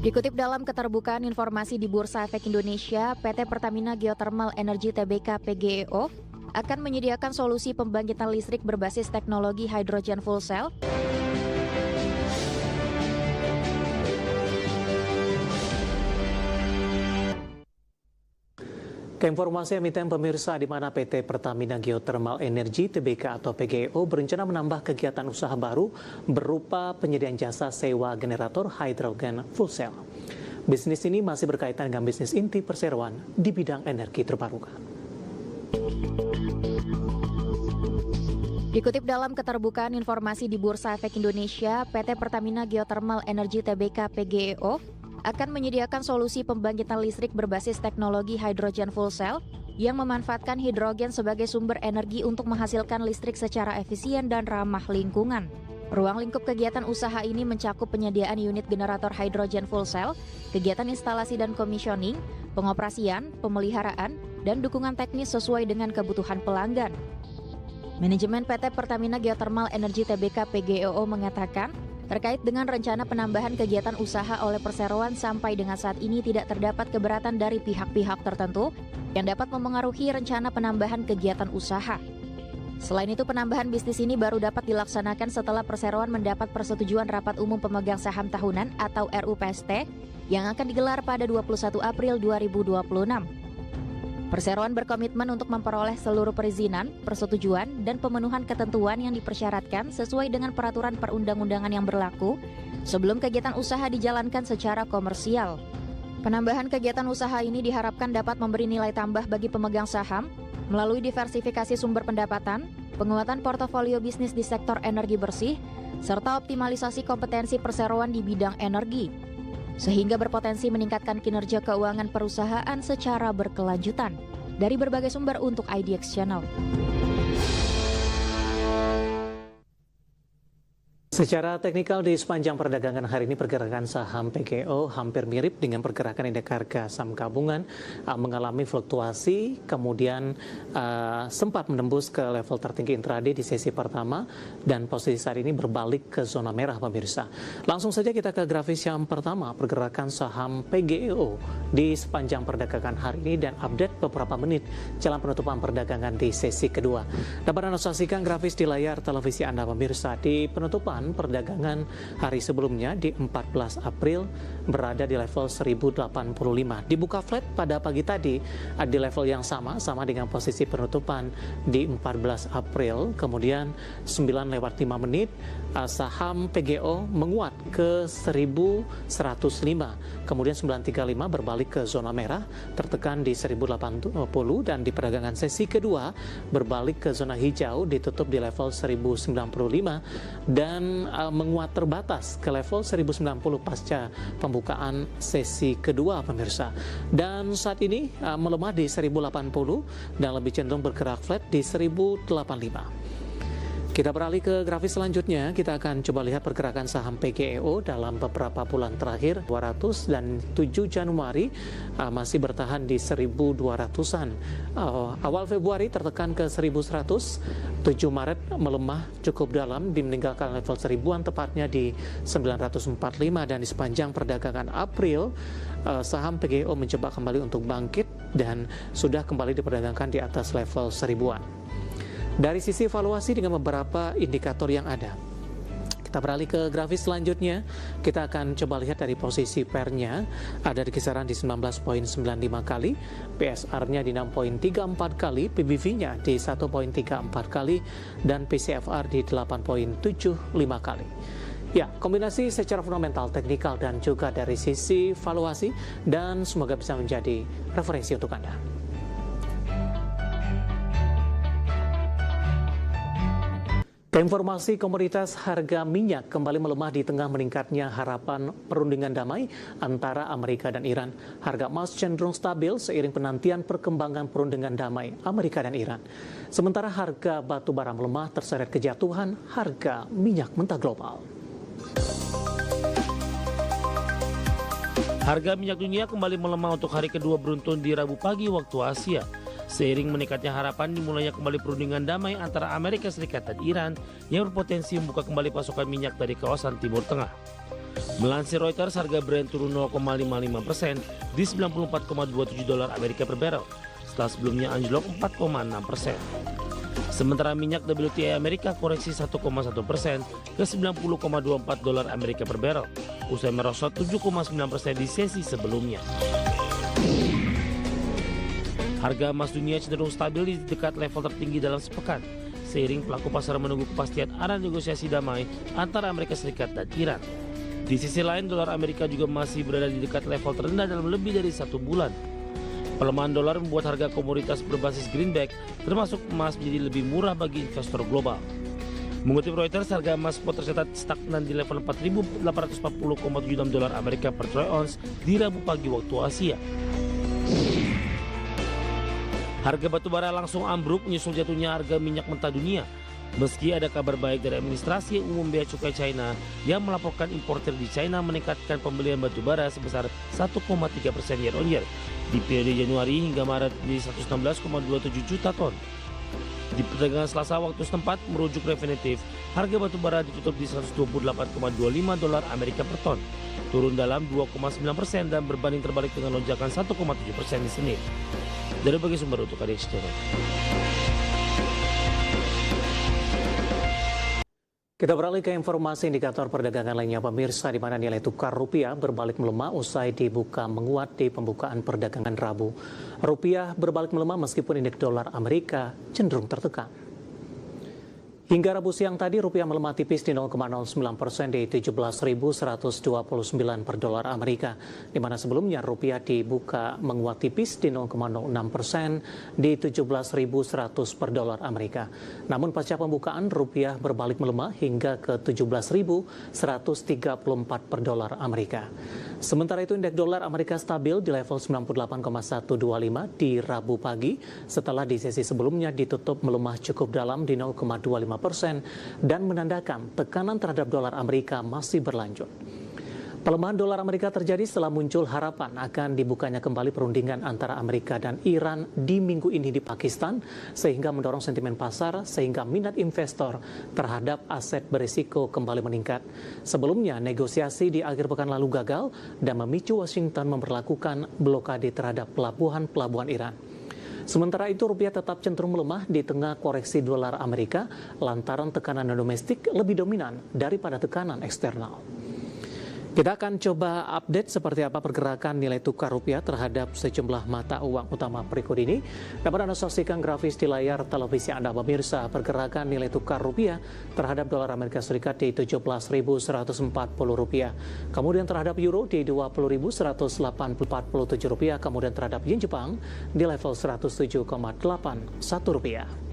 Dikutip dalam keterbukaan informasi di Bursa Efek Indonesia, PT Pertamina Geothermal Energy Tbk (PGEO) akan menyediakan solusi pembangkitan listrik berbasis teknologi hydrogen fuel cell Keinformasi emiten pemirsa di mana PT Pertamina Geothermal Energy Tbk atau PGEO berencana menambah kegiatan usaha baru berupa penyediaan jasa sewa generator hydrogen fuel cell. Bisnis ini masih berkaitan dengan bisnis inti perseroan di bidang energi terbarukan. Dikutip dalam keterbukaan informasi di Bursa Efek Indonesia, PT Pertamina Geothermal Energy Tbk (PGEO) akan menyediakan solusi pembangkitan listrik berbasis teknologi hydrogen fuel cell yang memanfaatkan hidrogen sebagai sumber energi untuk menghasilkan listrik secara efisien dan ramah lingkungan. Ruang lingkup kegiatan usaha ini mencakup penyediaan unit generator hydrogen fuel cell, kegiatan instalasi dan komisioning, pengoperasian, pemeliharaan, dan dukungan teknis sesuai dengan kebutuhan pelanggan. Manajemen PT Pertamina Geothermal Energy Tbk (PGEO) mengatakan, terkait dengan rencana penambahan kegiatan usaha oleh perseroan sampai dengan saat ini tidak terdapat keberatan dari pihak-pihak tertentu yang dapat memengaruhi rencana penambahan kegiatan usaha. Selain itu, penambahan bisnis ini baru dapat dilaksanakan setelah perseroan mendapat persetujuan Rapat Umum Pemegang Saham Tahunan atau RUPST yang akan digelar pada 21 April 2026. Perseroan berkomitmen untuk memperoleh seluruh perizinan, persetujuan, dan pemenuhan ketentuan yang dipersyaratkan sesuai dengan peraturan perundang-undangan yang berlaku sebelum kegiatan usaha dijalankan secara komersial. Penambahan kegiatan usaha ini diharapkan dapat memberi nilai tambah bagi pemegang saham melalui diversifikasi sumber pendapatan, penguatan portofolio bisnis di sektor energi bersih, serta optimalisasi kompetensi perseroan di bidang energi, sehingga berpotensi meningkatkan kinerja keuangan perusahaan secara berkelanjutan dari berbagai sumber untuk IDX Channel. Secara teknikal di sepanjang perdagangan hari ini pergerakan saham PGEO hampir mirip dengan pergerakan indeks harga saham gabungan mengalami fluktuasi, kemudian sempat menembus ke level tertinggi intraday di sesi pertama dan posisi saat ini berbalik ke zona merah pemirsa. Langsung saja kita ke grafis yang pertama, pergerakan saham PGEO di sepanjang perdagangan hari ini dan update beberapa menit jelang penutupan perdagangan di sesi kedua. Dapat Anda saksikan grafis di layar televisi Anda pemirsa. Di penutupan perdagangan hari sebelumnya di 14 April berada di level 1085. Dibuka flat pada pagi tadi di level yang sama dengan posisi penutupan di 14 April. Kemudian 9:05 saham PGEO menguat ke 1105. Kemudian 935 berbalik ke zona merah, tertekan di 1080 dan di perdagangan sesi kedua berbalik ke zona hijau, ditutup di level 1095 dan menguat terbatas ke level 1090 pasca pembukaan sesi kedua pemirsa. Dan saat ini melemah di 1080 dan lebih cenderung bergerak flat di 1085. Kita beralih ke grafis selanjutnya, kita akan coba lihat pergerakan saham PGEO dalam beberapa bulan terakhir. 200 dan 7 Januari masih bertahan di 1200-an. Awal Februari tertekan ke 1100, 7 Maret melemah cukup dalam meninggalkan level 1000-an tepatnya di 945 dan di sepanjang perdagangan April saham PGEO mencoba kembali untuk bangkit dan sudah kembali diperdagangkan di atas level 1000-an. Dari sisi valuasi dengan beberapa indikator yang ada, kita beralih ke grafis selanjutnya. Kita akan coba lihat dari posisi PER-nya ada di kisaran di 19,95 kali, PSR-nya di 6,34 kali, PBV-nya di 1,34 kali, dan PCFR di 8,75 kali. Ya, kombinasi secara fundamental, teknikal, dan juga dari sisi valuasi, dan semoga bisa menjadi referensi untuk Anda. Informasi komoditas harga minyak kembali melemah di tengah meningkatnya harapan perundingan damai antara Amerika dan Iran. Harga emas cenderung stabil seiring penantian perkembangan perundingan damai Amerika dan Iran. Sementara harga batu bara melemah terseret kejatuhan harga minyak mentah global. Harga minyak dunia kembali melemah untuk hari kedua beruntun di Rabu pagi waktu Asia. Seiring meningkatnya harapan dimulainya kembali perundingan damai antara Amerika Serikat dan Iran yang berpotensi membuka kembali pasokan minyak dari kawasan Timur Tengah. Melansir Reuters, harga Brent turun 0,55% di 94,27 dolar Amerika per barrel, setelah sebelumnya anjlok 4,6%. Sementara minyak WTI Amerika koreksi 1,1% ke 90,24 dolar Amerika per barrel, usai merosot 7,9% di sesi sebelumnya. Harga emas dunia cenderung stabil di dekat level tertinggi dalam sepekan, seiring pelaku pasar menunggu kepastian arah negosiasi damai antara Amerika Serikat dan Iran. Di sisi lain, dolar Amerika juga masih berada di dekat level terendah dalam lebih dari 1 bulan. Pelemahan dolar membuat harga komoditas berbasis greenback, termasuk emas, menjadi lebih murah bagi investor global. Mengutip Reuters, harga emas spot tercatat stagnan di level 4.840,76 dolar Amerika per troy ounce di Rabu pagi waktu Asia. Harga batubara langsung ambruk menyusul jatuhnya harga minyak mentah dunia. Meski ada kabar baik dari administrasi umum bea cukai China yang melaporkan importer di China meningkatkan pembelian batubara sebesar 1,3% year on year di periode Januari hingga Maret di 116,27 juta ton. Di perdagangan Selasa waktu setempat, merujuk Refinitiv, harga batubara ditutup di 128,25 dolar Amerika per ton, turun dalam 2,9% dan berbanding terbalik dengan lonjakan 1,7% di Senin. Dari berbagai sumber untuk Adik Channel. Kita beralih ke informasi indikator perdagangan lainnya pemirsa, di mana nilai tukar rupiah berbalik melemah usai dibuka menguat di pembukaan perdagangan Rabu. Rupiah berbalik melemah meskipun indeks dolar Amerika cenderung tertekan. Hingga Rabu siang tadi, rupiah melemah tipis di 0,09% di 17.129 per dolar Amerika, di mana sebelumnya rupiah dibuka menguat tipis di 0,06% di 17.100 per dolar Amerika. Namun pasca pembukaan, rupiah berbalik melemah hingga ke 17.134 per dolar Amerika. Sementara itu, indeks dolar Amerika stabil di level 98,125 di Rabu pagi, setelah di sesi sebelumnya ditutup melemah cukup dalam di 0,25% dan menandakan tekanan terhadap dolar Amerika masih berlanjut. Pelemahan dolar Amerika terjadi setelah muncul harapan akan dibukanya kembali perundingan antara Amerika dan Iran di minggu ini di Pakistan, sehingga mendorong sentimen pasar sehingga minat investor terhadap aset berisiko kembali meningkat. Sebelumnya, negosiasi di akhir pekan lalu gagal dan memicu Washington memperlakukan blokade terhadap pelabuhan-pelabuhan Iran. Sementara itu, rupiah tetap cenderung melemah di tengah koreksi dolar Amerika lantaran tekanan domestik lebih dominan daripada tekanan eksternal. Kita akan coba update seperti apa pergerakan nilai tukar rupiah terhadap sejumlah mata uang utama berikut ini. Dapat Anda saksikan grafis di layar televisi Anda pemirsa. Pergerakan nilai tukar rupiah terhadap dolar Amerika Serikat di 17.140 rupiah. Kemudian terhadap euro di 20.147 rupiah. Kemudian terhadap yen Jepang di level 107,81 rupiah.